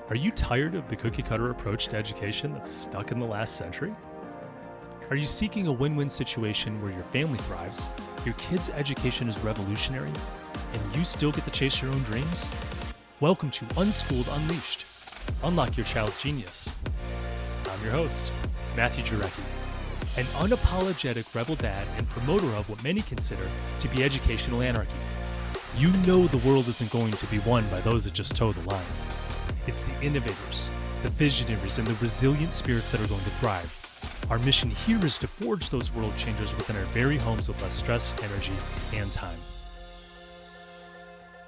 Are you tired of the cookie-cutter approach to education that's stuck in the last century? Are you seeking a win-win situation where your family thrives, your kid's education is revolutionary, and you still get to chase your own dreams? Welcome to Unschooled Unleashed. Unlock your child's genius. I'm your host, Matthew Jarecki, an unapologetic rebel dad and promoter of what many consider to be educational anarchy. You know the world isn't going to be won by those that just toe the line. It's the innovators, the visionaries, and the resilient spirits that are going to thrive. Our mission here is to forge those world changers within our very homes with less stress, energy, and time.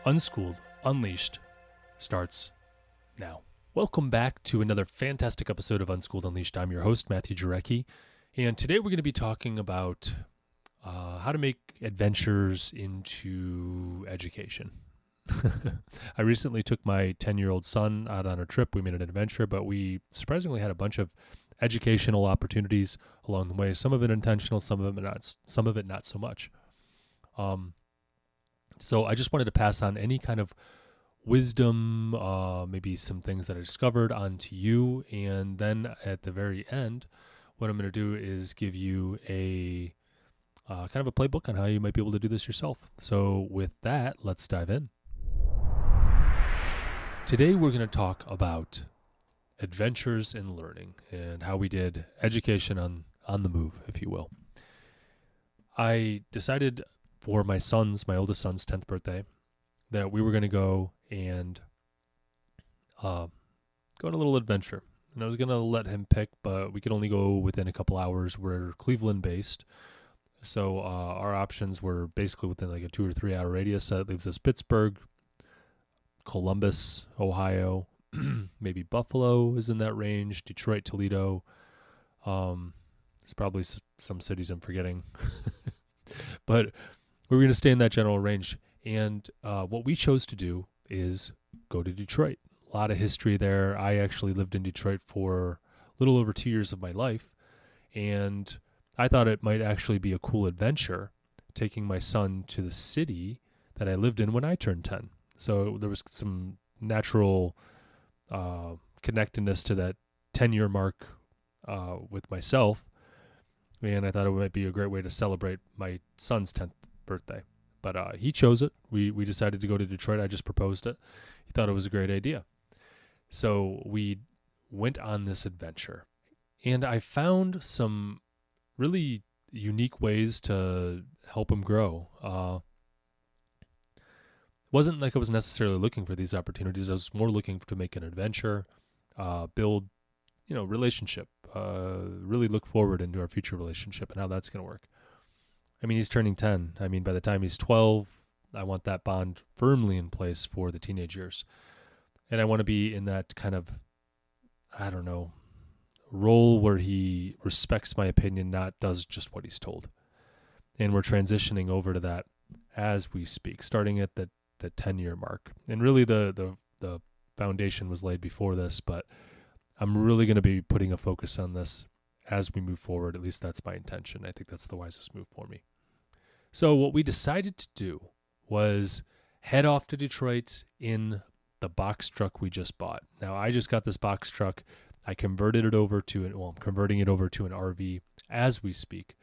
Unschooled Unleashed starts now. Welcome back to another fantastic episode of Unschooled Unleashed. I'm your host, Matthew Jarecki, and today we're going to be talking about how to make adventures into education. I recently took my 10-year-old son out on a trip. We made an adventure, but we surprisingly had a bunch of educational opportunities along the way. Some of it intentional, some of it not so much. So I just wanted to pass on any kind of wisdom, maybe some things that I discovered onto you. And then at the very end, what I'm going to do is give you a kind of a playbook on how you might be able to do this yourself. So with that, let's dive in. Today, we're going to talk about adventures in learning and how we did education on the move, if you will. I decided for my oldest son's 10th birthday, that we were going to go and go on a little adventure. And I was going to let him pick, but we could only go within a couple hours. We're Cleveland-based. So our options were basically within like a 2 or 3 hour radius. That leaves us Pittsburgh, Columbus, Ohio, maybe Buffalo is in that range, Detroit, Toledo. There's probably some cities I'm forgetting. But we're going to stay in that general range. And what we chose to do is go to Detroit. A lot of history there. I actually lived in Detroit for a little over 2 years of my life. And I thought it might actually be a cool adventure taking my son to the city that I lived in when I turned 10. So there was some natural connectedness to that 10-year mark with myself. And I thought it might be a great way to celebrate my son's 10th birthday. But he chose it. We decided to go to Detroit. I just proposed it. He thought it was a great idea. So we went on this adventure. And I found some really unique ways to help him grow. Wasn't like I was necessarily looking for these opportunities. I was more looking to make an adventure, build, relationship, really look forward into our future relationship and how that's going to work. I mean, he's turning 10. I mean, by the time he's 12, I want that bond firmly in place for the teenage years. And I want to be in that kind of, role where he respects my opinion, not does just what he's told. And we're transitioning over to that as we speak, starting at the 10-year mark. And really the foundation was laid before this, but I'm really going to be putting a focus on this as we move forward. At least that's my intention. I think that's the wisest move for me. So what we decided to do was head off to Detroit in the box truck we just bought. Now, I just got this box truck. I converted it over to I'm converting it over to an RV as we speak.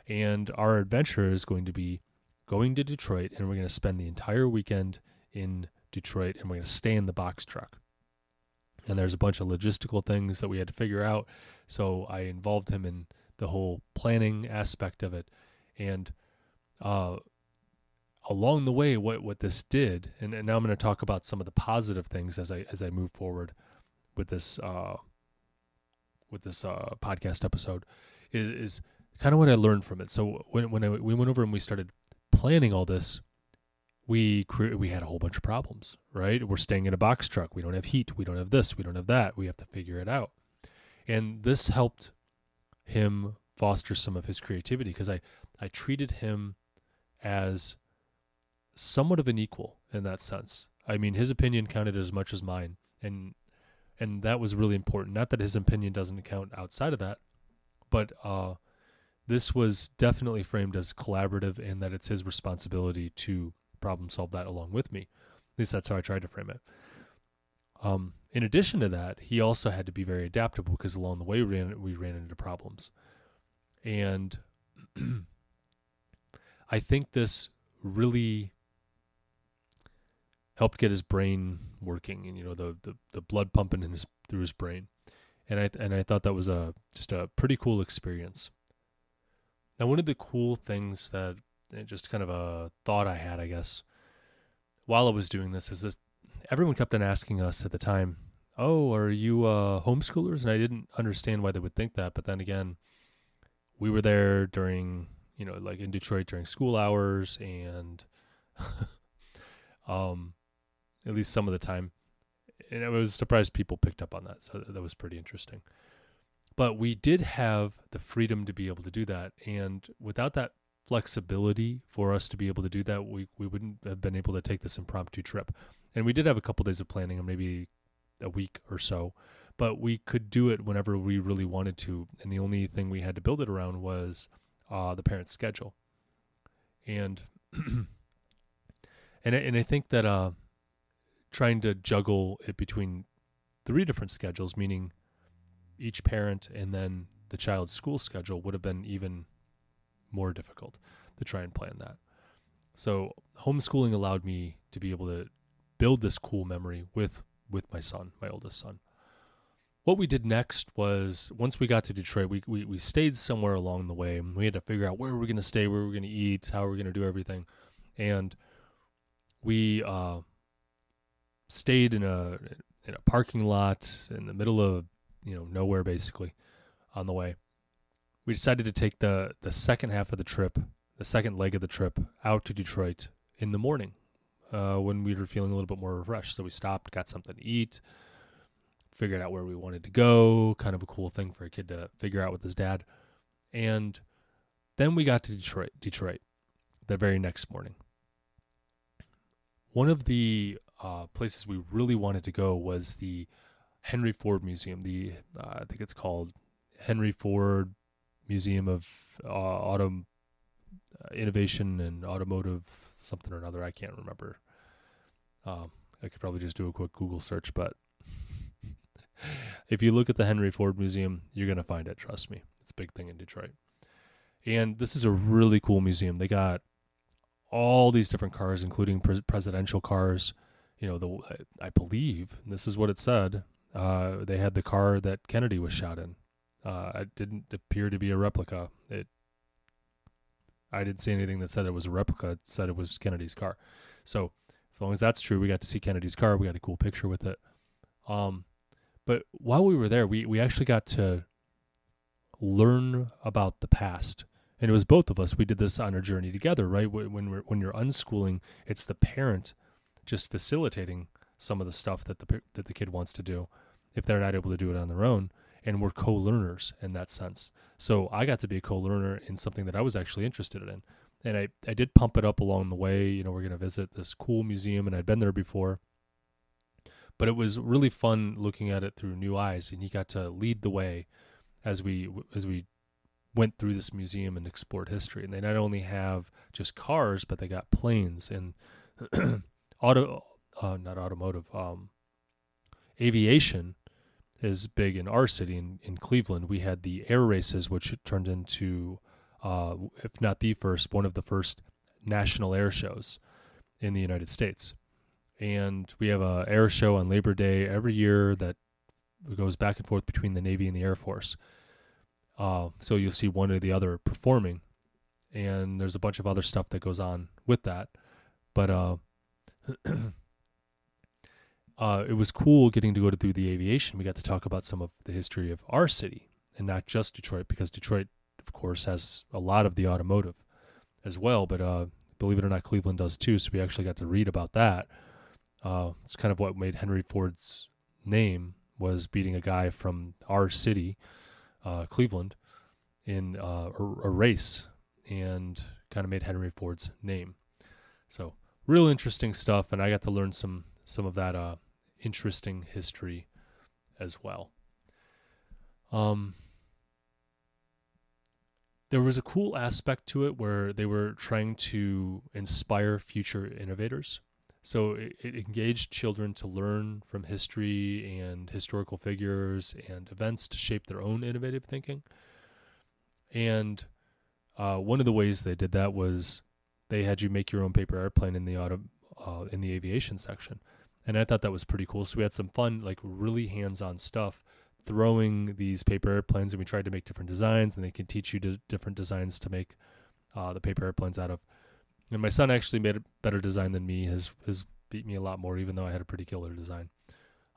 And our adventure is going to be going to Detroit, and we're going to spend the entire weekend in Detroit, and we're going to stay in the box truck. And there's a bunch of logistical things that we had to figure out. So I involved him in the whole planning aspect of it. And along the way, what this did, and now I'm going to talk about some of the positive things as I move forward with this podcast episode, is kind of what I learned from it. So we went over and we started planning all this, we had a whole bunch of problems, right? We're staying in a box truck. We don't have heat. We don't have this. We don't have that. We have to figure it out. And this helped him foster some of his creativity because I treated him as somewhat of an equal in that sense. I mean, his opinion counted as much as mine. And that was really important. Not that his opinion doesn't count outside of that, but this was definitely framed as collaborative and that it's his responsibility to problem solve that along with me. At least that's how I tried to frame it. in addition to that, he also had to be very adaptable because along the way we ran into problems. And I think this really helped get his brain working, and the blood pumping through his brain. And I thought that was just a pretty cool experience. Now, one of the cool things that just kind of a thought I had, I guess, while I was doing this is this: everyone kept on asking us at the time, "Oh, are you homeschoolers?" And I didn't understand why they would think that. But then again, we were there during, like in Detroit during school hours, and at least some of the time. And I was surprised people picked up on that. So that was pretty interesting. But we did have the freedom to be able to do that. And without that flexibility for us to be able to do that, we wouldn't have been able to take this impromptu trip. And we did have a couple days of planning, or maybe a week or so, but we could do it whenever we really wanted to. And the only thing we had to build it around was the parent's schedule. And and I think that trying to juggle it between 3 different schedules, meaning each parent and then the child's school schedule, would have been even more difficult to try and plan that. So homeschooling allowed me to be able to build this cool memory with my son, my oldest son. What we did next was, once we got to Detroit, we stayed somewhere along the way. We had to figure out where we were going to stay, where we were going to eat, how we were going to do everything. And we stayed in a parking lot in the middle of nowhere, basically, on the way. We decided to take the second half of the trip, the second leg of the trip, out to Detroit in the morning when we were feeling a little bit more refreshed. So we stopped, got something to eat, figured out where we wanted to go. Kind of a cool thing for a kid to figure out with his dad. And then we got to Detroit the very next morning. One of the places we really wanted to go was the Henry Ford Museum. I think it's called Henry Ford Museum of Innovation and Automotive something or another. I can't remember. I could probably just do a quick Google search, but if you look at the Henry Ford Museum, you're going to find it. Trust me. It's a big thing in Detroit. And this is a really cool museum. They got all these different cars, including presidential cars. I believe, and this is what it said, they had the car that Kennedy was shot in. It didn't appear to be a replica. I didn't see anything that said it was a replica. It said it was Kennedy's car. So as long as that's true, we got to see Kennedy's car. We got a cool picture with it. But while we were there, we actually got to learn about the past. And it was both of us. We did this on our journey together, right? When you're unschooling, it's the parent just facilitating some of the stuff that the kid wants to do if they're not able to do it on their own. And we're co-learners in that sense. So I got to be a co-learner in something that I was actually interested in. And I did pump it up along the way. We're going to visit this cool museum, and I'd been there before. But it was really fun looking at it through new eyes, and he got to lead the way as we went through this museum and explored history. And they not only have just cars, but they got planes and aviation is big in our city in Cleveland. We had the air races, which turned into, if not the first, one of the first national air shows in the United States. And we have an air show on Labor Day every year that goes back and forth between the Navy and the Air Force. So you'll see one or the other performing, and there's a bunch of other stuff that goes on with that. But it was cool getting to go through the aviation. We got to talk about some of the history of our city, and not just Detroit, because Detroit, of course, has a lot of the automotive as well. But believe it or not, Cleveland does too. So we actually got to read about that. It's kind of what made Henry Ford's name, was beating a guy from our city, Cleveland, in a race, and kind of made Henry Ford's name. So real interesting stuff, and I got to learn some of that interesting history as well. There was a cool aspect to it where they were trying to inspire future innovators. So it engaged children to learn from history and historical figures and events to shape their own innovative thinking. And one of the ways they did that was they had you make your own paper airplane in the aviation section. And I thought that was pretty cool. So we had some fun, like really hands-on stuff, throwing these paper airplanes, and we tried to make different designs, and they can teach you different designs to make the paper airplanes out of. And my son actually made a better design than me. His beat me a lot more, even though I had a pretty killer design.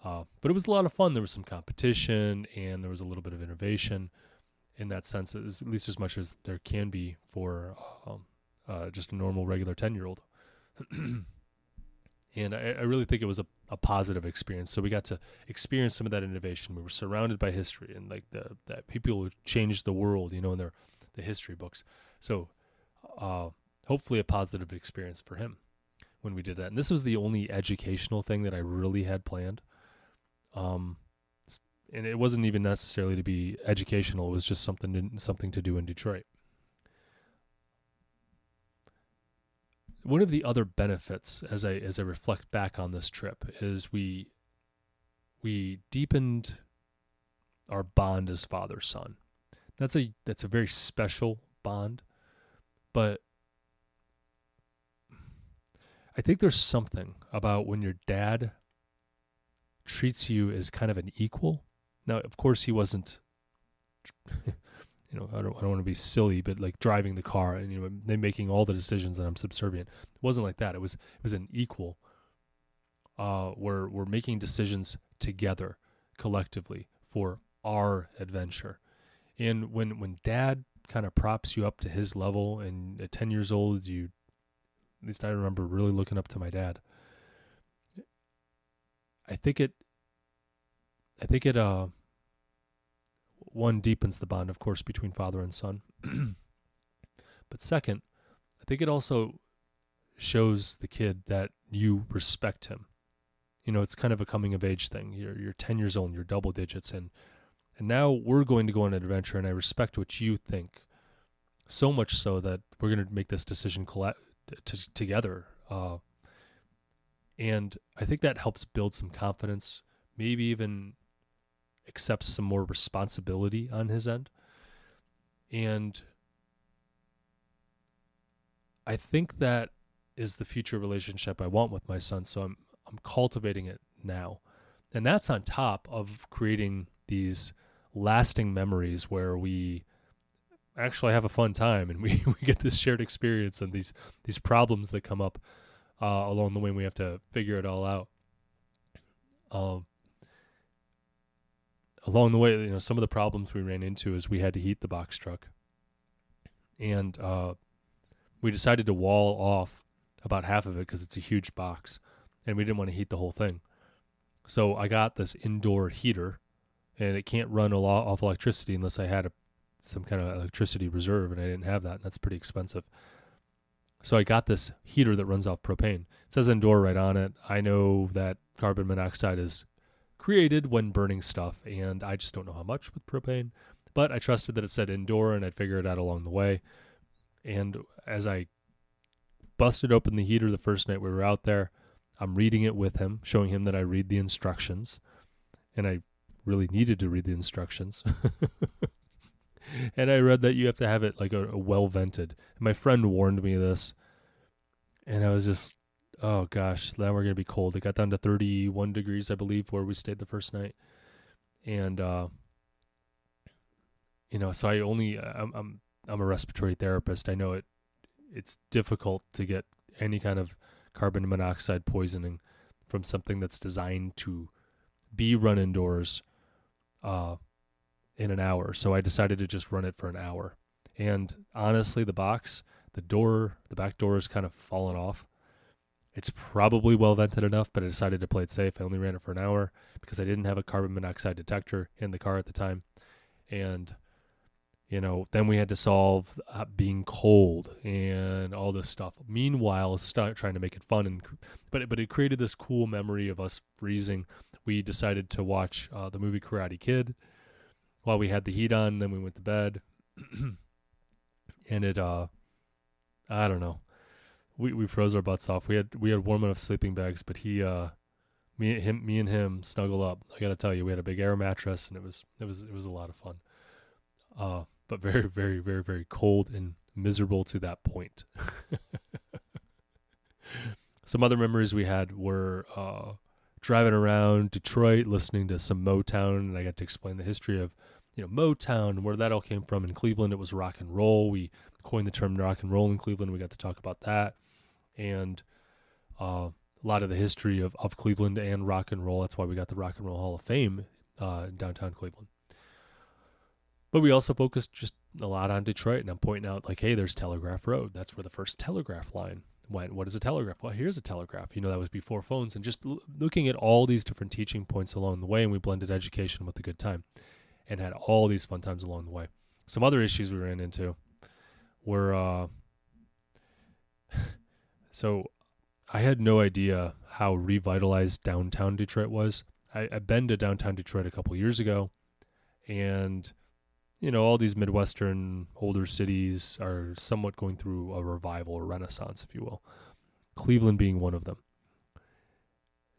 But it was a lot of fun. There was some competition, and there was a little bit of innovation in that sense, at least as much as there can be for just a normal, regular 10-year-old. And I really think it was a positive experience. So we got to experience some of that innovation. We were surrounded by history and like that people who changed the world, in the history books. So hopefully a positive experience for him when we did that. And this was the only educational thing that I really had planned. And it wasn't even necessarily to be educational. It was just something to do in Detroit. One of the other benefits, as I reflect back on this trip, is we deepened our bond as father-son. That's a very special bond, but I think there's something about when your dad treats you as kind of an equal. Now, of course, he wasn't, I don't want to be silly, but like driving the car and they making all the decisions that I'm subservient. It wasn't like that. It was an equal. We're making decisions together, collectively, for our adventure. And when Dad kind of props you up to his level, and at 10 years old, at least I remember really looking up to my dad. I think it one, deepens the bond, of course, between father and son. But second, I think it also shows the kid that you respect him. It's kind of a coming of age thing. You're 10 years old and you're double digits, and now we're going to go on an adventure, and I respect what you think, so much so that we're going to make this decision together. And I think that helps build some confidence, maybe even accepts some more responsibility on his end. And I think that is the future relationship I want with my son. So I'm cultivating it now. And that's on top of creating these lasting memories where we actually have a fun time, and we get this shared experience, and these problems that come up along the way, and we have to figure it all out. Along the way, some of the problems we ran into is we had to heat the box truck. And we decided to wall off about half of it because it's a huge box, and we didn't want to heat the whole thing. So I got this indoor heater, and it can't run off electricity unless I had some kind of electricity reserve, and I didn't have that, and that's pretty expensive. So I got this heater that runs off propane. It says indoor right on it. I know that carbon monoxide is created when burning stuff, and I just don't know how much with propane, but I trusted that it said indoor, and I'd figure it out along the way. And as I busted open the heater the first night we were out there, I'm reading it with him, showing him that I read the instructions, and I really needed to read the instructions. And I read that you have to have it like a well vented. And my friend warned me of this, and I was just, oh gosh, now we're going to be cold. It got down to 31 degrees, I believe, where we stayed the first night. And, so I'm a respiratory therapist. I know it's difficult to get any kind of carbon monoxide poisoning from something that's designed to be run indoors, in an hour. So I decided to just run it for an hour. And honestly, the back door is kind of fallen off. It's probably well vented enough, but I decided to play it safe. I only ran it for an hour because I didn't have a carbon monoxide detector in the car at the time. And, then we had to solve being cold and all this stuff. Meanwhile, trying to make it fun. But it created this cool memory of us freezing. We decided to watch the movie Karate Kid while we had the heat on. Then we went to bed. And it, I don't know. we froze our butts off. We had warm enough sleeping bags, but me and him snuggle up. I gotta tell you, we had a big air mattress, and it was a lot of fun. But very, very, very, very cold and miserable to that point. Some other memories we had were driving around Detroit, listening to some Motown, and I got to explain the history of Motown and where that all came from. In Cleveland, it was rock and roll. We coined the term rock and roll in Cleveland. We got to talk about that, and a lot of the history of Cleveland and rock and roll. That's why we got the Rock and Roll Hall of Fame in downtown Cleveland. But we also focused just a lot on Detroit, and I'm pointing out, like, hey, there's Telegraph Road. That's where the first telegraph line went. What is a telegraph? Well, here's a telegraph. That was before phones, and just looking at all these different teaching points along the way, and we blended education with a good time and had all these fun times along the way. Some other issues we ran into were, so I had no idea how revitalized downtown Detroit was. I've been to downtown Detroit a couple years ago, and all these Midwestern older cities are somewhat going through a revival or renaissance, if you will. Cleveland being one of them.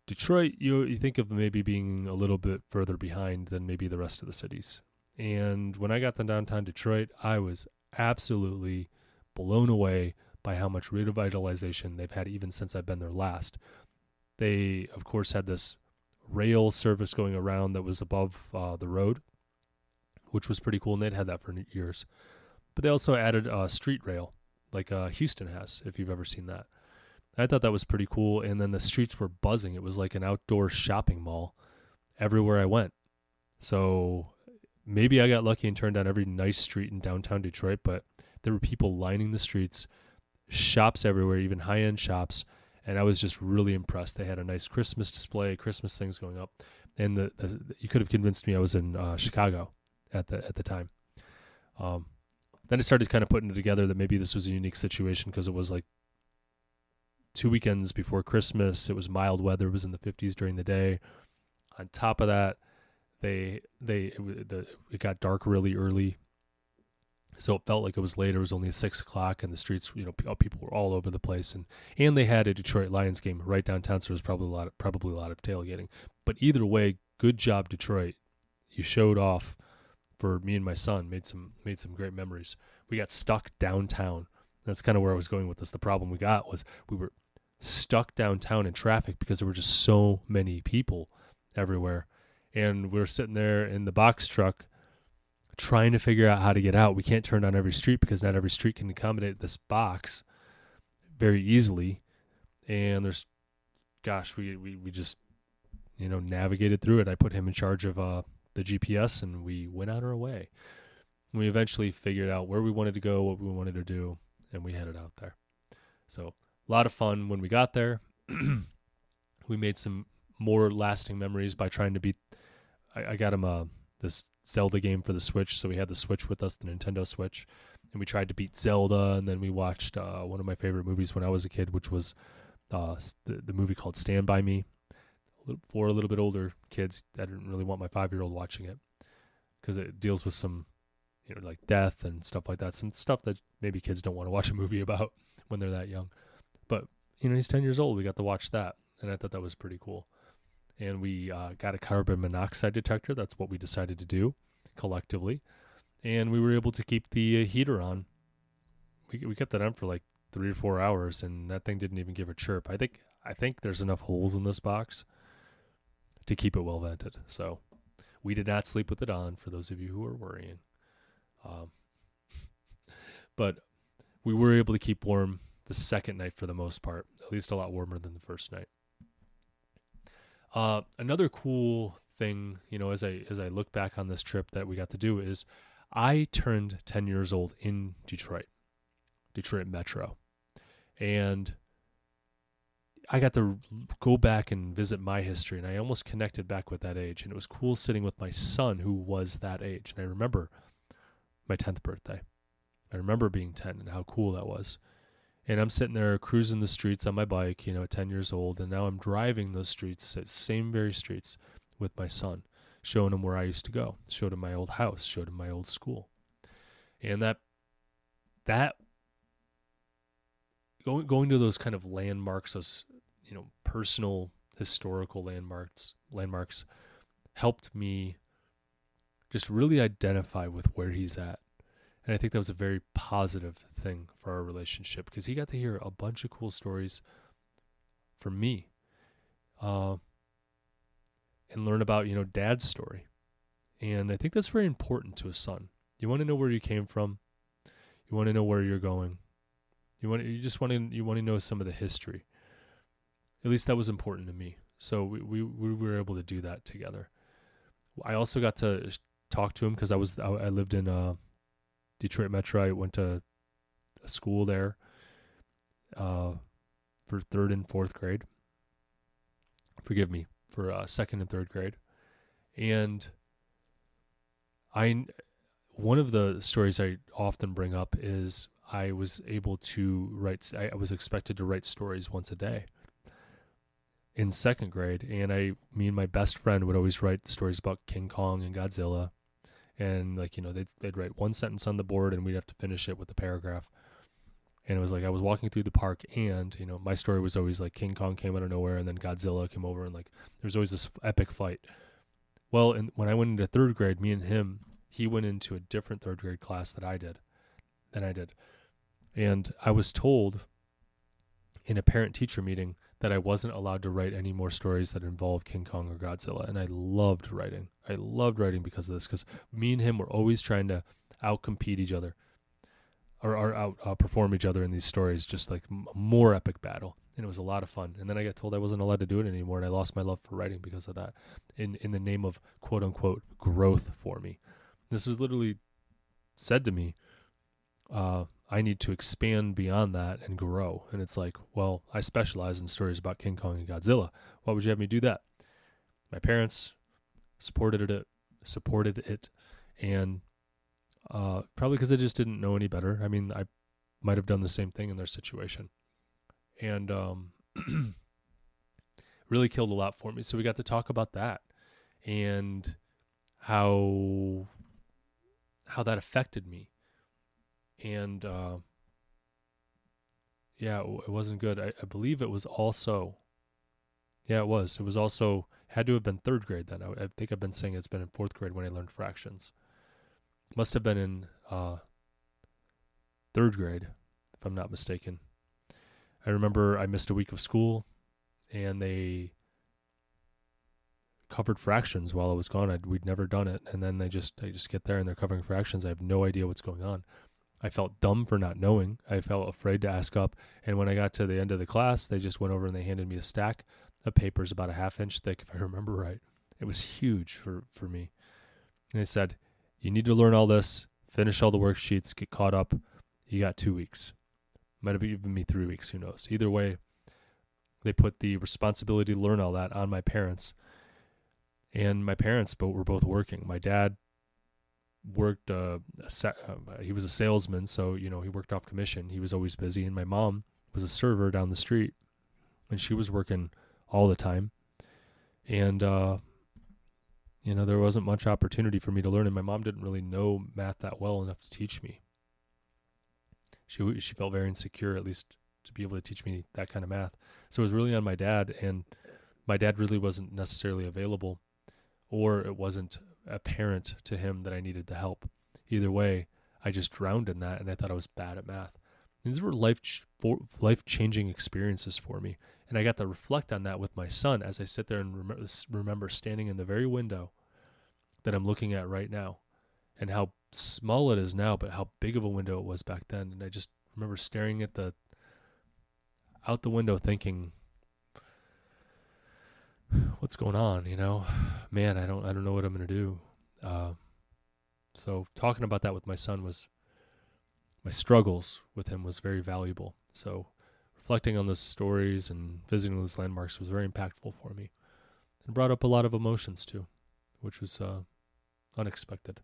Detroit, you think of maybe being a little bit further behind than maybe the rest of the cities. And when I got to downtown Detroit, I was absolutely blown away by how much revitalization they've had even since I've been there last. They, of course, had this rail service going around that was above the road, which was pretty cool, and they'd had that for years. But they also added street rail, like Houston has, if you've ever seen that. I thought that was pretty cool, and then the streets were buzzing. It was like an outdoor shopping mall everywhere I went. So maybe I got lucky and turned down every nice street in downtown Detroit, but there were people lining the streets, shops everywhere, even high-end shops, and I was just really impressed. They had a nice Christmas display, Christmas things going up, and you could have convinced me I was in Chicago at the time. Then I started kind of putting it together that maybe this was a unique situation because it was like 2 weekends before Christmas. It was mild weather. It was in the 50s during the day. On top of that, it got dark really early, so it felt like it was late. It was only 6 o'clock, and the streets, people were all over the place, and they had a Detroit Lions game right downtown, so there was probably a lot of tailgating. But either way, good job, Detroit. You showed off for me and my son. Made some great memories. We got stuck downtown. That's kind of where I was going with this. The problem we got was we were stuck downtown in traffic because there were just so many people everywhere. And we were sitting there in the box truck trying to figure out how to get out. We can't turn down every street because not every street can accommodate this box very easily. And we just, navigated through it. I put him in charge of the GPS, and we went on our way. We eventually figured out where we wanted to go, what we wanted to do, and we headed out there. So a lot of fun when we got there. We made some more lasting memories by trying to beat. I got him this Zelda game for the Switch, so we had the Switch with us, the Nintendo Switch, and we tried to beat Zelda. And then we watched one of my favorite movies when I was a kid, which was the movie called Stand By Me. For a little bit older kids, I didn't really want my 5-year-old watching it because it deals with some, like death and stuff like that. Some stuff that maybe kids don't want to watch a movie about when they're that young. But, he's 10 years old. We got to watch that, and I thought that was pretty cool. And we got a carbon monoxide detector. That's what we decided to do collectively. And we were able to keep the heater on. We kept it on for like 3 or 4 hours, and that thing didn't even give a chirp. I think there's enough holes in this box to keep it well vented. So we did not sleep with it on, for those of you who are worrying. But we were able to keep warm the second night for the most part, at least a lot warmer than the first night. Another cool thing, as I look back on this trip that we got to do is I turned 10 years old in Detroit Metro. And I got to go back and visit my history, and I almost connected back with that age. And it was cool sitting with my son who was that age. And I remember my 10th birthday. I remember being 10 and how cool that was. And I'm sitting there cruising the streets on my bike, at 10 years old. And now I'm driving those streets, the same very streets, with my son, showing him where I used to go, showed him my old house, showed him my old school. And that going to those kind of landmarks, those, personal historical landmarks helped me just really identify with where he's at. And I think that was a very positive thing for our relationship, because he got to hear a bunch of cool stories from me, and learn about, dad's story. And I think that's very important to a son. You want to know where you came from. You want to know where you're going. You want to know some of the history. At least that was important to me. So we were able to do that together. I also got to talk to him because I lived in Detroit Metro. I went to a school there for 3rd and 4th grade. Forgive me, for 2nd and 3rd grade. And one of the stories I often bring up is I was able to write. I was expected to write stories once a day in 2nd grade, and me and my best friend would always write stories about King Kong and Godzilla, and they'd write one sentence on the board, and we'd have to finish it with a paragraph. And it was like I was walking through the park, and my story was always like King Kong came out of nowhere, and then Godzilla came over, and there's always this epic fight. Well, when I went into 3rd grade, me and him, he went into a different 3rd grade class than I did. And I was told in a parent-teacher meeting that I wasn't allowed to write any more stories that involved King Kong or Godzilla. And I loved writing. I loved writing because of this, because me and him were always trying to outcompete each other or outperform each other in these stories, just like more epic battle. And it was a lot of fun. And then I got told I wasn't allowed to do it anymore, and I lost my love for writing because of that, in the name of quote-unquote growth for me. This was literally said to me, I need to expand beyond that and grow. And it's like, well, I specialize in stories about King Kong and Godzilla. Why would you have me do that? My parents supported it, and probably because I just didn't know any better. I mean, I might have done the same thing in their situation. And really killed a lot for me. So we got to talk about that and how that affected me. And it wasn't good. I believe it was also, it was also, had to have been 3rd grade then. I think I've been saying it's been in 4th grade when I learned fractions. Must have been in 3rd grade, if I'm not mistaken. I remember I missed a week of school, and they covered fractions while I was gone. We'd never done it, and then they just get there and they're covering fractions. I have no idea what's going on. I felt dumb for not knowing. I felt afraid to ask up, and when I got to the end of the class, they just went over and they handed me a stack of papers about a 1/2 inch thick, if I remember right. It was huge for me. And they said, you need to learn all this, finish all the worksheets, get caught up. You got 2 weeks. Might have given me 3 weeks, who knows. Either way, they put the responsibility to learn all that on my parents. And my parents were both working. My dad worked, he was a salesman, so, he worked off commission. He was always busy. And my mom was a server down the street, and she was working all the time. And, there wasn't much opportunity for me to learn, and my mom didn't really know math that well enough to teach me. She felt very insecure, at least, to be able to teach me that kind of math. So it was really on my dad, and my dad really wasn't necessarily available, or it wasn't apparent to him that I needed the help. Either way, I just drowned in that, and I thought I was bad at math. These were life-changing experiences for me, and I got to reflect on that with my son as I sit there and remember standing in the very window that I'm looking at right now, and how small it is now, but how big of a window it was back then. And I just remember staring at out the window thinking, what's going on, man, I don't know what I'm going to do. So talking about that with my son my struggles with him was very valuable. So reflecting on those stories and visiting those landmarks was very impactful for me, and brought up a lot of emotions too, which was unexpected.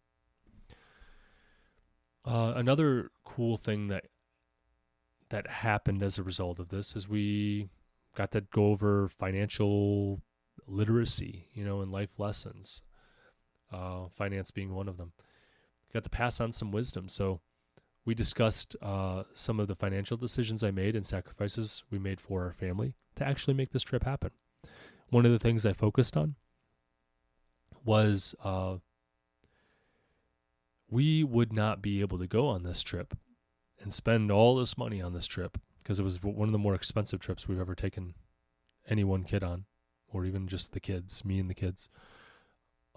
Another cool thing that happened as a result of this is we got to go over financial literacy, and life lessons, finance being one of them. Got to pass on some wisdom. So we discussed some of the financial decisions I made and sacrifices we made for our family to actually make this trip happen. One of the things I focused on was we would not be able to go on this trip and spend all this money on this trip, because it was one of the more expensive trips we've ever taken any one kid on, or even just the kids, me and the kids.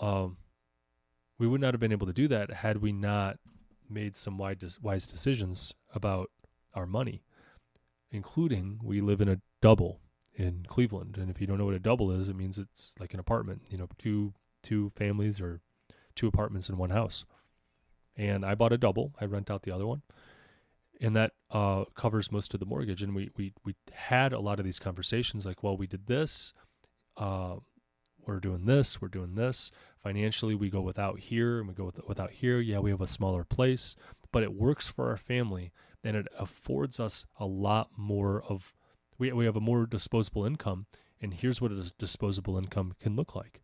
We would not have been able to do that had we not made some wise decisions about our money, including we live in a double in Cleveland. And if you don't know what a double is, it means it's like an apartment, two families or two apartments in one house. And I bought a double. I rent out the other one. And that covers most of the mortgage. And we had a lot of these conversations like, well, we did this. We're doing this. We're doing this. Financially, we go without here and we go without here. Yeah, we have a smaller place, but it works for our family. And it affords us a lot more of, we have a more disposable income. And here's what a disposable income can look like.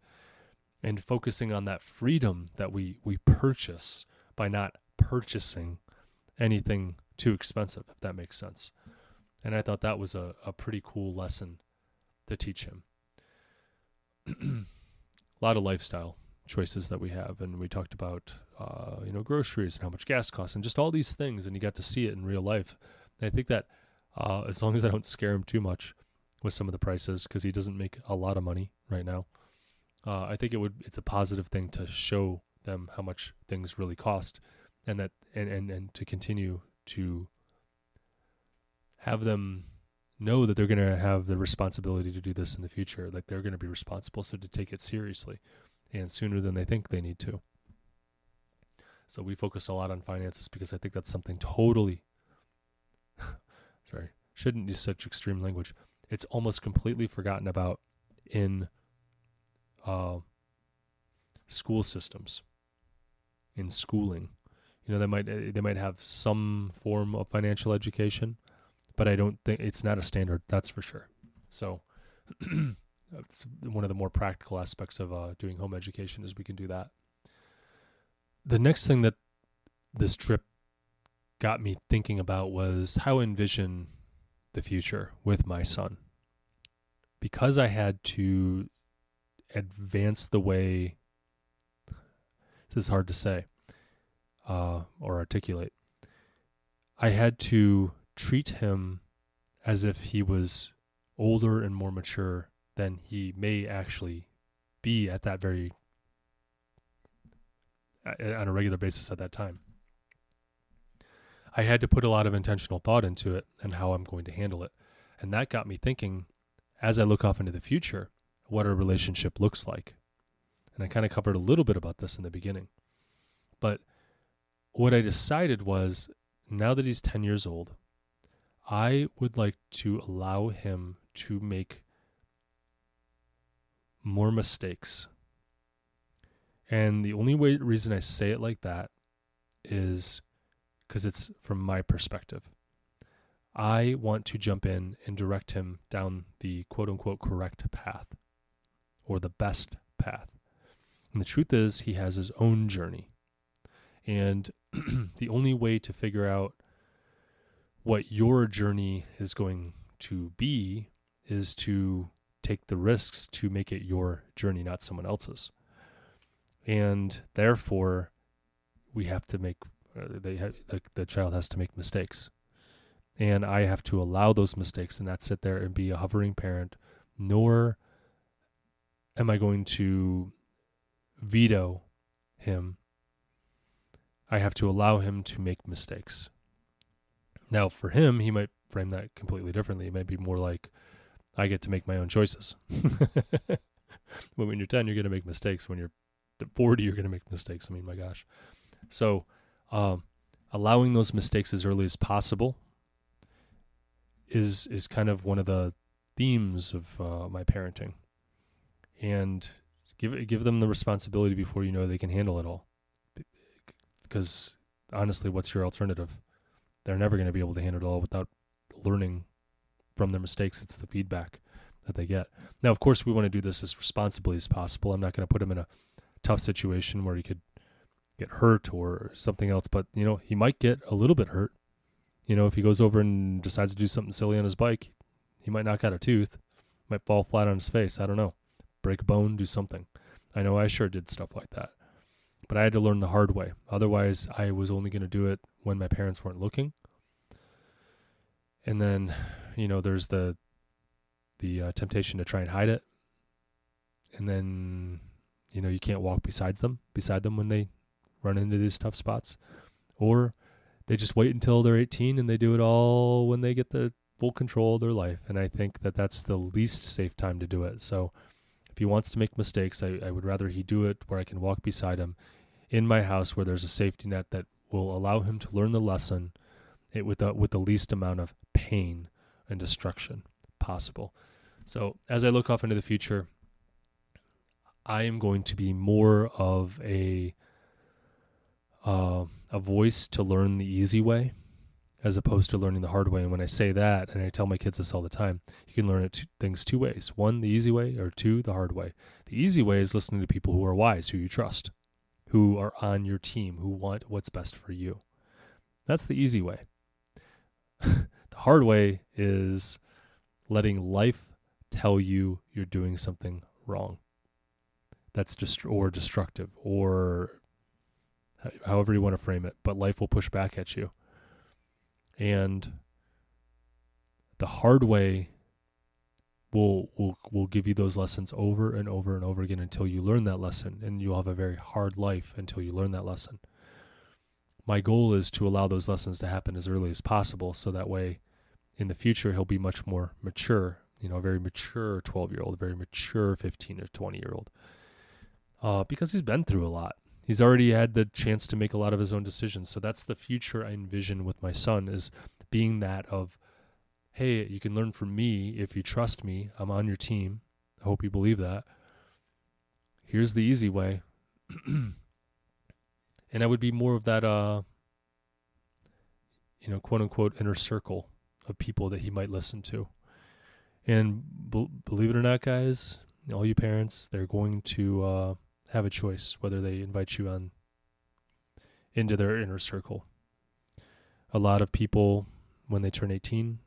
And focusing on that freedom that we purchase by not purchasing anything too expensive, if that makes sense. And I thought that was a pretty cool lesson to teach him. A lot of lifestyle choices that we have. And we talked about, groceries and how much gas costs and just all these things. And you got to see it in real life. And I think that as long as I don't scare him too much with some of the prices, because he doesn't make a lot of money right now, I think it's a positive thing to show them how much things really cost, and that and to continue to have them know that they're going to have the responsibility to do this in the future. Like, they're going to be responsible, so to take it seriously and sooner than they think they need to. So we focus a lot on finances because I think that's something totally, shouldn't use such extreme language. It's almost completely forgotten about in school systems, in schooling. They might have some form of financial education, but I don't think it's not a standard. That's for sure. So it's one of the more practical aspects of doing home education is we can do that. The next thing that this trip got me thinking about was how I envision the future with my son. Because I had to advance the way, this is hard to say or articulate, I had to treat him as if he was older and more mature than he may actually be at that on a regular basis at that time. I had to put a lot of intentional thought into it and how I'm going to handle it. And that got me thinking, as I look off into the future, what a relationship looks like. And I kind of covered a little bit about this in the beginning. But what I decided was, now that he's 10 years old, I would like to allow him to make more mistakes. And the only reason I say it like that is because it's from my perspective. I want to jump in and direct him down the quote-unquote correct path, or the best path. And the truth is, he has his own journey. And the only way to figure out what your journey is going to be is to take the risks to make it your journey, not someone else's. And therefore, we have to make, the child has to make mistakes. And I have to allow those mistakes and not sit there and be a hovering parent, nor am I going to veto him. I have to allow him to make mistakes. Now, for him, he might frame that completely differently. It might be more like, I get to make my own choices. But when you're 10, you're going to make mistakes. When you're 40, you're going to make mistakes. I mean, my gosh. So allowing those mistakes as early as possible is kind of one of the themes of my parenting. And give them the responsibility before you know they can handle it all. Because honestly, what's your alternative? They're never going to be able to handle it all without learning from their mistakes. It's the feedback that they get. Now, of course, we want to do this as responsibly as possible. I'm not going to put him in a tough situation where he could get hurt or something else, but he might get a little bit hurt. If he goes over and decides to do something silly on his bike, he might knock out a tooth, might fall flat on his face. I don't know. Break a bone, do something. I know I sure did stuff like that. But I had to learn the hard way. Otherwise, I was only going to do it when my parents weren't looking. And then, there's the temptation to try and hide it. And then, you can't walk beside them when they run into these tough spots. Or they just wait until they're 18 and they do it all when they get the full control of their life. And I think that that's the least safe time to do it. So if he wants to make mistakes, I would rather he do it where I can walk beside him in my house, where there's a safety net that will allow him to learn the lesson with the least amount of pain and destruction possible. So as I look off into the future, I am going to be more of a voice to learn the easy way as opposed to learning the hard way. And when I say that, and I tell my kids this all the time, you can learn things two ways. One, the easy way, or two, the hard way. The easy way is listening to people who are wise, who you trust, who are on your team, who want what's best for you. That's the easy way. The hard way is letting life tell you you're doing something wrong. That's or destructive, or however you want to frame it, but life will push back at you. And the hard way will give you those lessons over and over and over again until you learn that lesson, and you'll have a very hard life until you learn that lesson. My goal is to allow those lessons to happen as early as possible, so that way in the future he'll be much more mature, a very mature 12-year-old, a very mature 15 or 20-year-old, because he's been through a lot. He's already had the chance to make a lot of his own decisions. So that's the future I envision with my son, is being that of, hey, you can learn from me if you trust me. I'm on your team. I hope you believe that. Here's the easy way. And I would be more of that, quote unquote, inner circle of people that he might listen to. And believe it or not, guys, all you parents, they're going to have a choice whether they invite you into their inner circle. A lot of people, when they turn 18,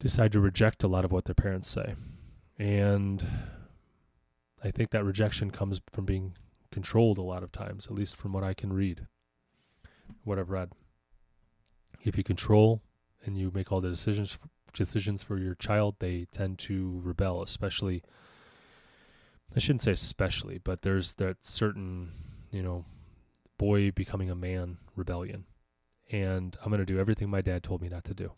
decide to reject a lot of what their parents say. And I think that rejection comes from being controlled a lot of times, at least from what I can read, what I've read. If you control and you make all the decisions for your child, they tend to rebel, especially, I shouldn't say especially, but there's that certain, boy becoming a man rebellion. And I'm going to do everything my dad told me not to do.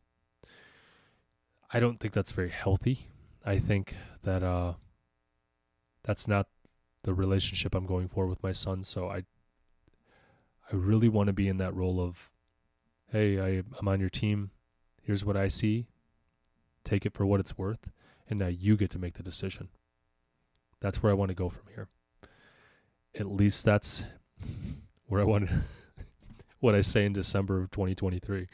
I don't think that's very healthy. I think that that's not the relationship I'm going for with my son. So I really want to be in that role of, hey, I'm on your team. Here's what I see. Take it for what it's worth. And now you get to make the decision. That's where I want to go from here. At least that's where I want to, what I say in December of 2023.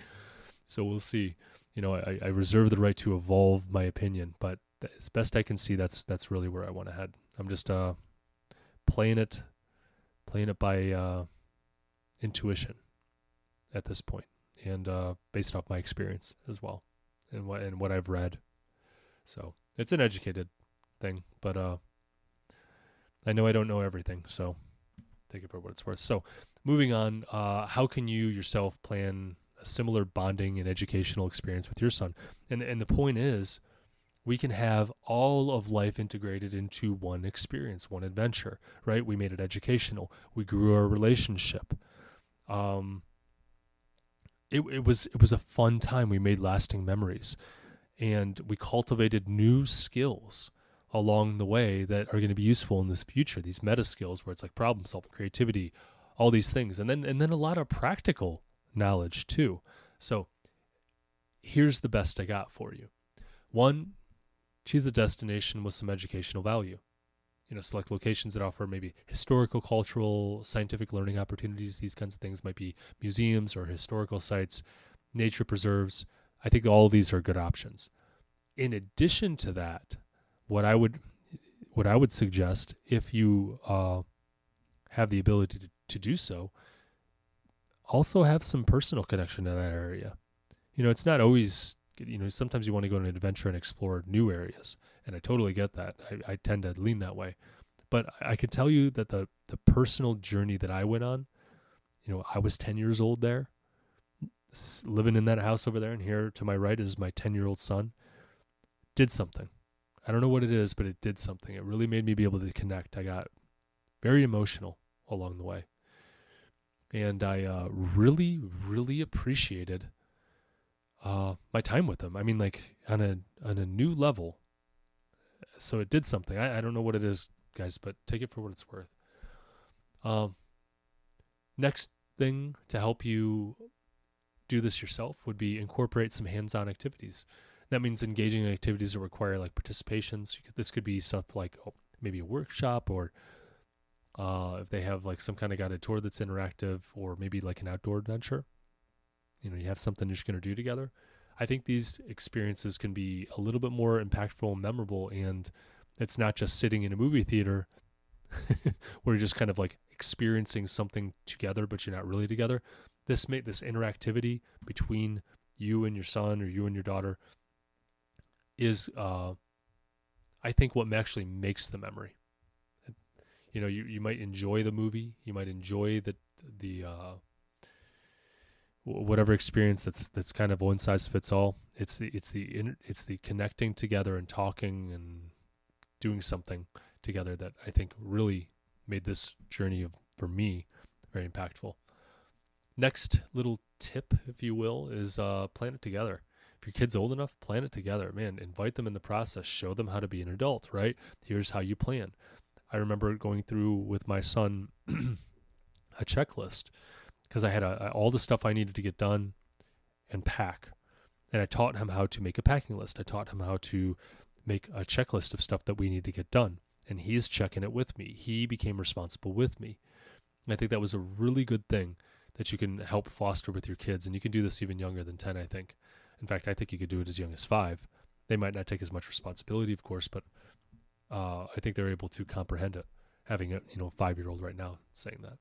So we'll see. I reserve the right to evolve my opinion, but as best I can see, that's really where I want to head. I'm just playing it by intuition at this point, and based off my experience as well, and what I've read. So it's an educated thing, but I know I don't know everything, so take it for what it's worth. So moving on, how can you yourself plan a similar bonding and educational experience with your son? And the point is, we can have all of life integrated into one experience, one adventure, right? We made it educational. We grew our relationship. It was a fun time. We made lasting memories, and we cultivated new skills along the way that are going to be useful in this future. These meta skills, where it's like problem solving, creativity, all these things, and then a lot of practical knowledge too. So here's the best I got for you. One, choose a destination with some educational value. Select locations that offer maybe historical, cultural, scientific learning opportunities. These kinds of things might be museums or historical sites, nature preserves. I think all of these are good options. In addition to that, what I would suggest, if you have the ability to do so, also have some personal connection to that area. It's not always, sometimes you want to go on an adventure and explore new areas. And I totally get that. I tend to lean that way. But I can tell you that the personal journey that I went on, I was 10 years old there, living in that house over there. And here to my right is my 10-year-old son. Did something. I don't know what it is, but it did something. It really made me be able to connect. I got very emotional along the way. And I really, really appreciated my time with them. I mean, like on a new level. So it did something. I don't know what it is, guys, but take it for what it's worth. Next thing to help you do this yourself would be incorporate some hands-on activities. That means engaging in activities that require like participations. This could be stuff like maybe a workshop, or if they have like some kind of guided tour that's interactive, or maybe like an outdoor adventure. You have something you're going to do together. I think these experiences can be a little bit more impactful and memorable, and it's not just sitting in a movie theater where you're just kind of like experiencing something together, but you're not really together. This interactivity between you and your son or you and your daughter is, I think, what actually makes the memory. You might enjoy the movie, you might enjoy the whatever experience that's kind of one size fits all. It's the connecting together and talking and doing something together that I think really made this journey for me very impactful. Next little tip, if you will, is plan it together. If your kid's old enough, plan it together. Man, invite them in the process. Show them how to be an adult, right? Here's how you plan. I remember going through with my son a checklist, because I had all the stuff I needed to get done and pack. And I taught him how to make a packing list. I taught him how to make a checklist of stuff that we need to get done. And he's checking it with me. He became responsible with me. And I think that was a really good thing that you can help foster with your kids. And you can do this even younger than 10, I think. In fact, I think you could do it as young as 5. They might not take as much responsibility, of course, but I think they're able to comprehend it, having a 5-year-old right now saying that.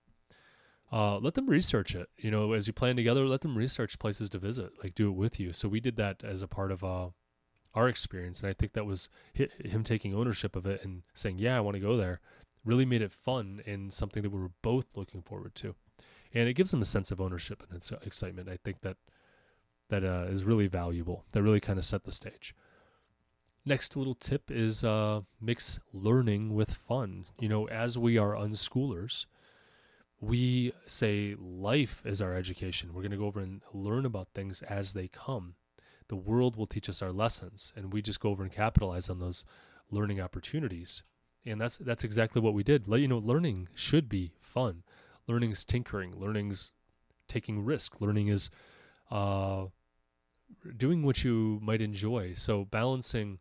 Let them research it. As you plan together, let them research places to visit, like do it with you. So we did that as a part of our experience. And I think that was him taking ownership of it and saying, yeah, I want to go there, really made it fun and something that we were both looking forward to. And it gives them a sense of ownership and excitement. I think that is really valuable. That really kind of set the stage. Next little tip is mix learning with fun. As we are unschoolers, we say life is our education. We're going to go over and learn about things as they come. The world will teach us our lessons, and we just go over and capitalize on those learning opportunities. And that's exactly what we did. Learning should be fun. Learning is tinkering. Learning is taking risk. Learning is doing what you might enjoy. So balancing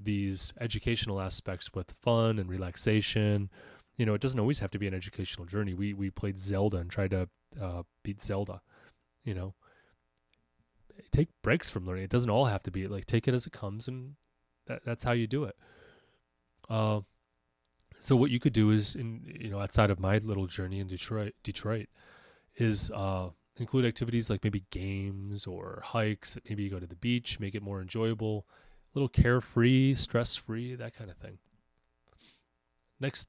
these educational aspects with fun and relaxation. It doesn't always have to be an educational journey. We played Zelda and tried to beat Zelda. Take breaks from learning. It doesn't all have to be like, take it as it comes, and that's how you do it. So what you could do is, outside of my little journey in Detroit, is include activities like maybe games or hikes. Maybe you go to the beach, make it more enjoyable, a little carefree, stress-free, that kind of thing. Next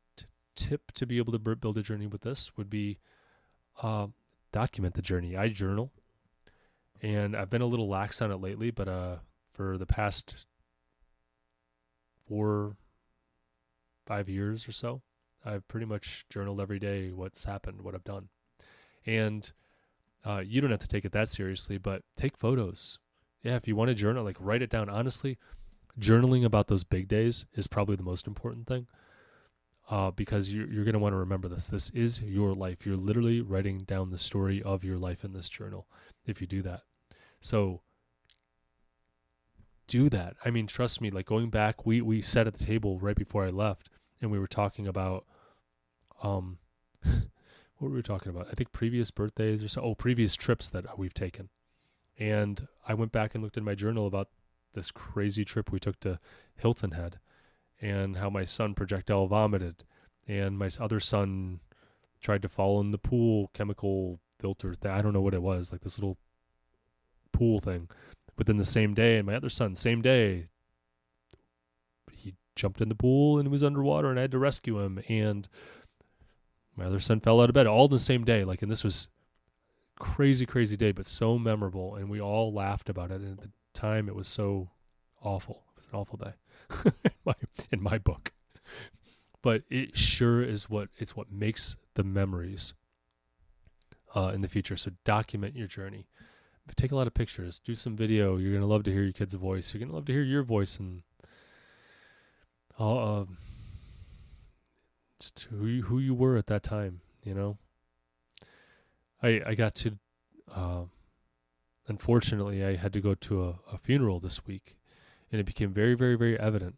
tip to be able to build a journey with this would be document the journey. I journal, and I've been a little lax on it lately, but for the past 4-5 years or so, I've pretty much journaled every day what's happened, what I've done. And you don't have to take it that seriously, but take photos. Yeah, if you want to journal, like write it down. Honestly, journaling about those big days is probably the most important thing. Because you're going to want to remember this. This is your life. You're literally writing down the story of your life in this journal if you do that. So do that. I mean, trust me, like going back, we sat at the table right before I left, and we were talking about, what were we talking about? I think previous birthdays or so. Oh, previous trips that we've taken. And I went back and looked in my journal about this crazy trip we took to Hilton Head, and how my son projectile vomited, and my other son tried to fall in the pool chemical filter thing. I don't know what it was, like this little pool thing. But then the same day, and my other son, same day, he jumped in the pool and was underwater, and I had to rescue him. And my other son fell out of bed all the same day. Like, and this was crazy, crazy day, but so memorable. And we all laughed about it. And at the time, it was so awful. It was an awful day in my book. But it sure is what makes the memories in the future. So document your journey. Take a lot of pictures. Do some video. You're going to love to hear your kid's voice. You're going to love to hear your voice and just who you were at that time, you know. I got to, unfortunately, I had to go to a funeral this week, and it became very, very, very evident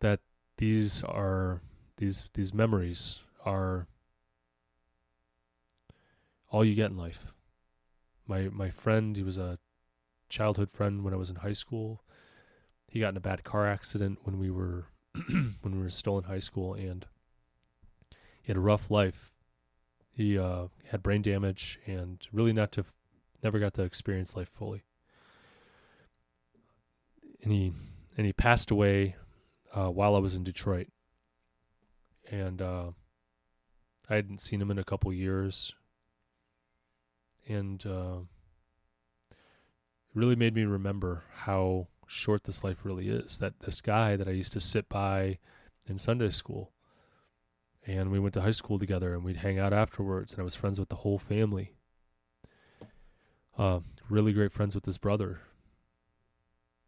that these memories are all you get in life. My friend, he was a childhood friend when I was in high school. He got in a bad car accident when we were still in high school, and he had a rough life. He had brain damage and really never got to experience life fully. And he passed away while I was in Detroit, and I hadn't seen him in a couple years, and it really made me remember how short this life really is. That this guy that I used to sit by in Sunday school, and we went to high school together, and we'd hang out afterwards, and I was friends with the whole family. Really great friends with his brother,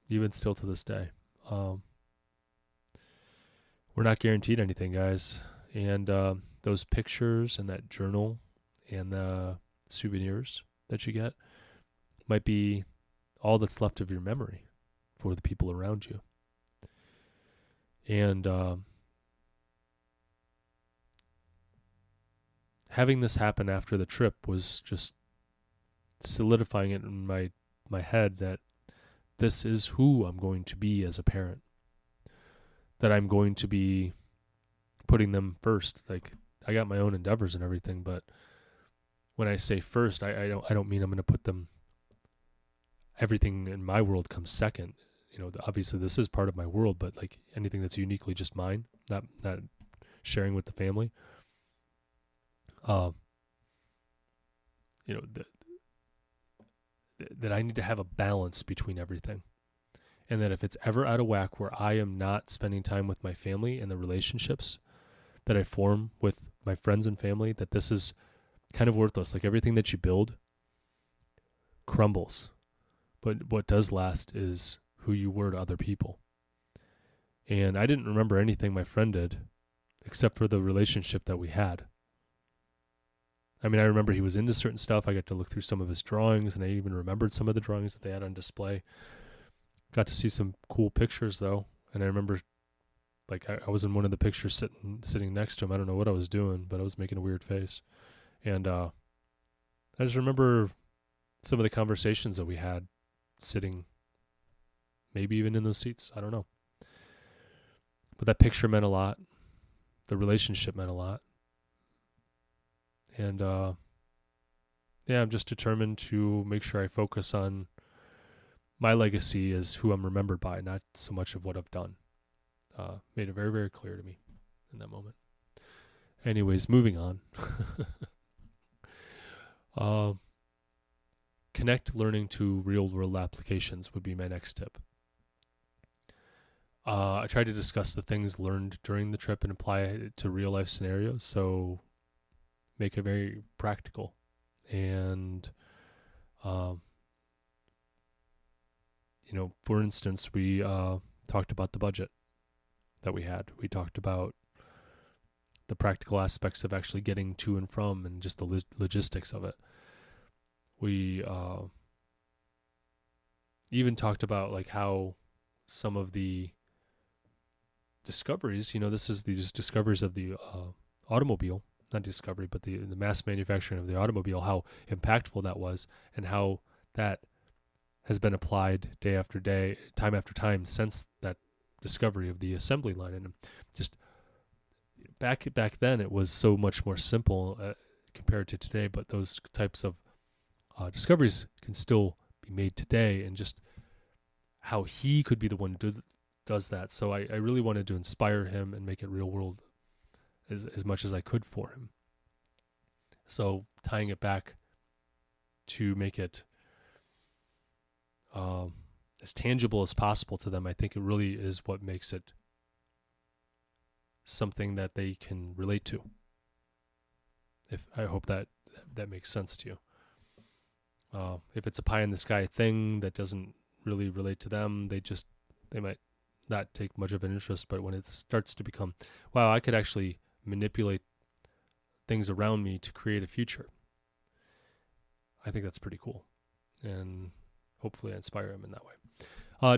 even still to this day. We're not guaranteed anything, guys. And those pictures and that journal and the souvenirs that you get might be all that's left of your memory for the people around you. And having this happen after the trip was just solidifying it in my head that this is who I'm going to be as a parent. That I'm going to be putting them first. Like, I got my own endeavors and everything, but when I say first, I don't mean I'm going to put them. Everything in my world comes second. You know, obviously this is part of my world, but like anything that's uniquely just mine, not sharing with the family. You know, that I need to have a balance between everything. And that if it's ever out of whack where I am not spending time with my family and the relationships that I form with my friends and family, that this is kind of worthless. Like, everything that you build crumbles. But what does last is who you were to other people. And I didn't remember anything my friend did except for the relationship that we had. I mean, I remember he was into certain stuff. I got to look through some of his drawings, and I even remembered some of the drawings that they had on display. Got to see some cool pictures, though. And I remember, like, I was in one of the pictures sitting next to him. I don't know what I was doing, but I was making a weird face. And I just remember some of the conversations that we had sitting, maybe even in those seats. I don't know. But that picture meant a lot. The relationship meant a lot. And, yeah, I'm just determined to make sure I focus on my legacy as who I'm remembered by, not so much of what I've done. Made it very, very clear to me in that moment. Anyways, moving on. Connect learning to real-world applications would be my next tip. I try to discuss the things learned during the trip and apply it to real-life scenarios, so make it very practical. And, you know, for instance, we talked about the budget that we had. We talked about the practical aspects of actually getting to and from and just the logistics of it. We even talked about like how some of the discoveries, you know, this is these discoveries of the automobile, not discovery, but the mass manufacturing of the automobile, how impactful that was and how that has been applied day after day, time after time since that discovery of the assembly line. And just back then it was so much more simple compared to today, but those types of discoveries can still be made today, and just how he could be the one who does that. So I really wanted to inspire him and make it real world as much as I could for him. So tying it back to make it as tangible as possible to them, I think it really is what makes it something that they can relate to. I hope that makes sense to you. If it's a pie in the sky thing that doesn't really relate to them, they might not take much of an interest. But when it starts to become, wow, I could actually manipulate things around me to create a future, I think that's pretty cool. And hopefully I inspire them in that way.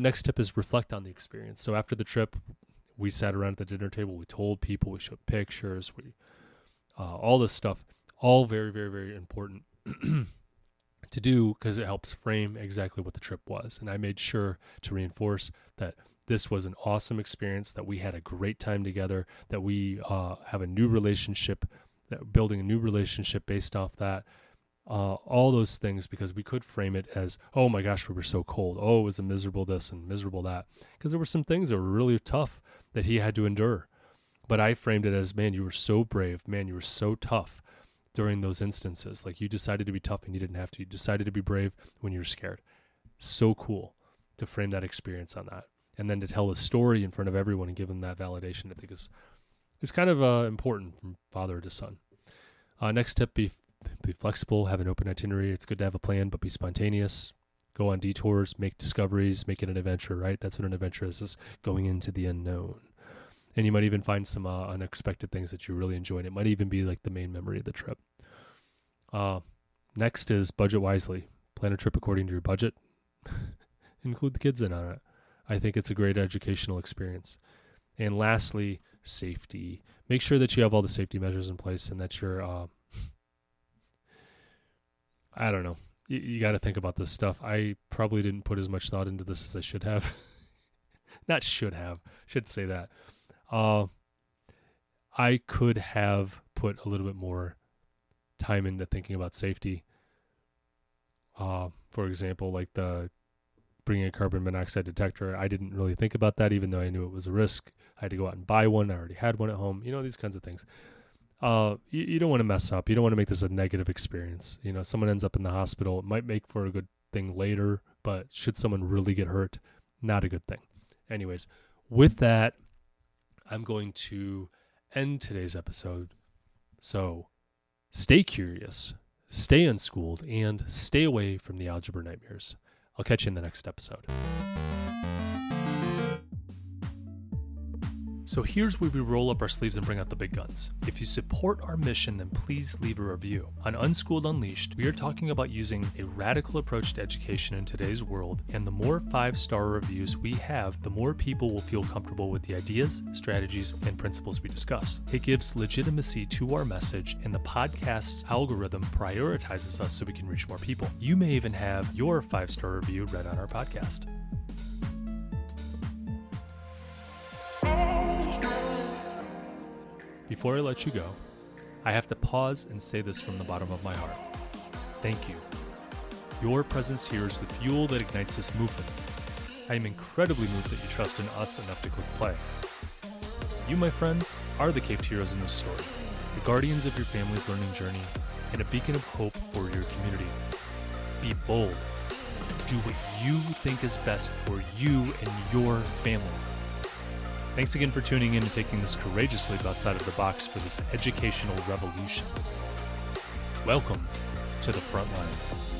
Next tip is reflect on the experience. So after the trip, we sat around at the dinner table, we told people, we showed pictures, all this stuff, all very, very, very important to do, because it helps frame exactly what the trip was. And I made sure to reinforce that this was an awesome experience, that we had a great time together, that we have a new relationship, that we're building a new relationship based off that. All those things, because we could frame it as, oh my gosh, we were so cold. Oh, it was a miserable this and miserable that. Because there were some things that were really tough that he had to endure. But I framed it as, man, you were so brave. Man, you were so tough during those instances. Like, you decided to be tough and you didn't have to. You decided to be brave when you were scared. So cool to frame that experience on that. And then to tell a story in front of everyone and give them that validation, I think is kind of important from father to son. Next tip, be flexible, have an open itinerary. It's good to have a plan, but be spontaneous. Go on detours, make discoveries, make it an adventure, right? That's what an adventure is going into the unknown. And you might even find some unexpected things that you really enjoy. And it might even be like the main memory of the trip. Next is budget wisely. Plan a trip according to your budget. Include the kids in on it. I think it's a great educational experience. And lastly, safety. Make sure that you have all the safety measures in place and that you're, I don't know. You got to think about this stuff. I probably didn't put as much thought into this as I should have. Not should have. Should say that. I could have put a little bit more time into thinking about safety. For example, like the bringing a carbon monoxide detector. I didn't really think about that, even though I knew it was a risk. I had to go out and buy one. I already had one at home. These kinds of things. You don't want to mess up. You don't want to make this a negative experience. Someone ends up in the hospital. It might make for a good thing later, but should someone really get hurt, not a good thing. Anyways, with that, I'm going to end today's episode. So stay curious, stay unschooled, and stay away from the algebra nightmares. I'll catch you in the next episode. So here's where we roll up our sleeves and bring out the big guns. If you support our mission, then please leave a review. On Unschooled Unleashed, we are talking about using a radical approach to education in today's world, and the more 5-star reviews we have, the more people will feel comfortable with the ideas, strategies, and principles we discuss. It gives legitimacy to our message, and the podcast's algorithm prioritizes us so we can reach more people. You may even have your 5-star review read on our podcast. Before I let you go, I have to pause and say this from the bottom of my heart. Thank you. Your presence here is the fuel that ignites this movement. I am incredibly moved that you trust in us enough to click play. You, my friends, are the caped heroes in this story, the guardians of your family's learning journey, and a beacon of hope for your community. Be bold. Do what you think is best for you and your family. Thanks again for tuning in and taking this courageous leap outside of the box for this educational revolution. Welcome to the front line.